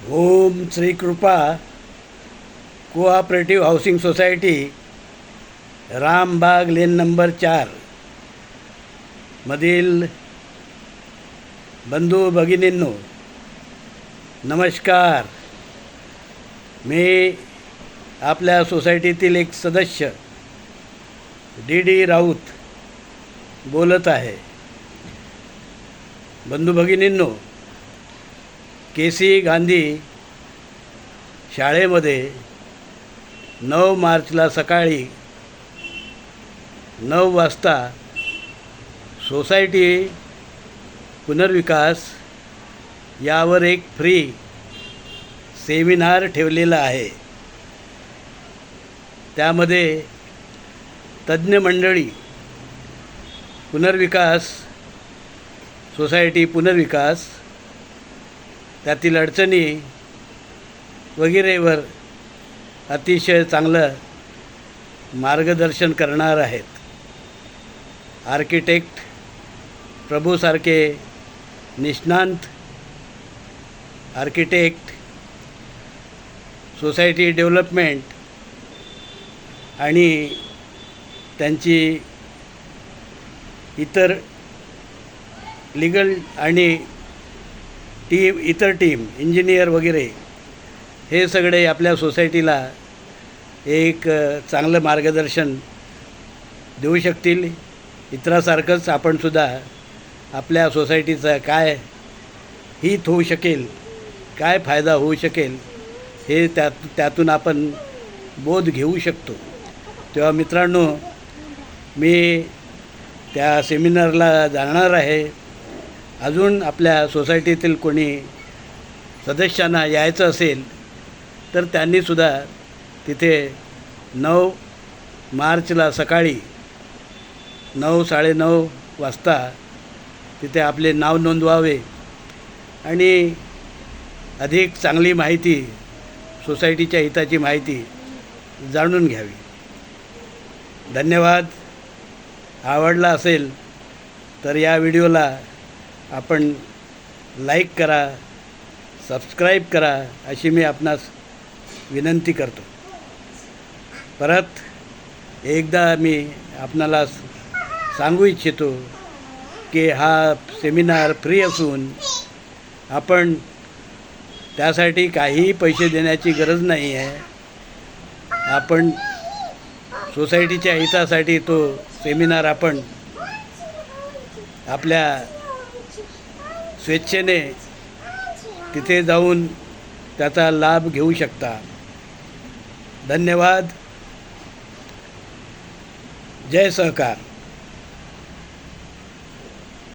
ओम श्री कृपा cooperative housing society, Rambagh lane number 4 मधील बंधू भगिनींनो, नमस्कार. मी आपल्या सोसायटीतील एक सदस्य डी राऊत बोलत आहे. बंधू भगिनींनो, के.सी. गांधी शाळेमध्ये 9 मार्चला सकाळी 9 वाजता सोसायटी पुनर्विकास यावर एक फ्री सेमिनार ठेवलेला आहे. त्यामध्ये तज्ज्ञ मंडळी पुनर्विकास सोसायटी पुनर्विकास त्यातील अडचणी वगैरेवर अतिशय चांगलं मार्गदर्शन करणार आहेत. आर्किटेक्ट प्रभूसारखे निष्णांत आर्किटेक्ट, सोसायटी डेव्हलपमेंट आणि त्यांची इतर लीगल आणि इतर टीम, इंजिनियर वगैरे हे सगळे आपल्या सोसायटीला एक चांगलं मार्गदर्शन देऊ शकतील. इतरासारखंच आपणसुद्धा आपल्या सोसायटीचा काय हित होऊ शकेल, काय फायदा होऊ शकेल हे त्यातून आपण बोध घेऊ शकतो. तेव्हा मित्रांनो, मी त्या सेमिनारला जाणार आहे. अजून आपल्या सोसायटीतील कोणी सदस्यांना यायचं असेल तर त्यांनीसुद्धा तिथे 9 मार्चला सकाळी 9, 9:30 वाजता तिथे आपले नाव नोंदवावे आणि अधिक चांगली माहिती, सोसायटीच्या हिताची माहिती जाणून घ्यावी. धन्यवाद. आवडला असेल तर या व्हिडिओला आपण लाईक करा, सबस्क्राईब करा अशी मी आपणास विनंती करतो. परत एकदा मी आपणाला सांगू इच्छितो की हा सेमिनार फ्री असून आपण त्यासाठी काहीही पैसे देण्याची गरज नाही आहे. आपण सोसायटीच्या हितासाठी तो सेमिनार आपण आपल्या स्वेच्छेने तिथे जाऊन त्याचा लाभ घेऊ शकता. धन्यवाद. जय सहकार.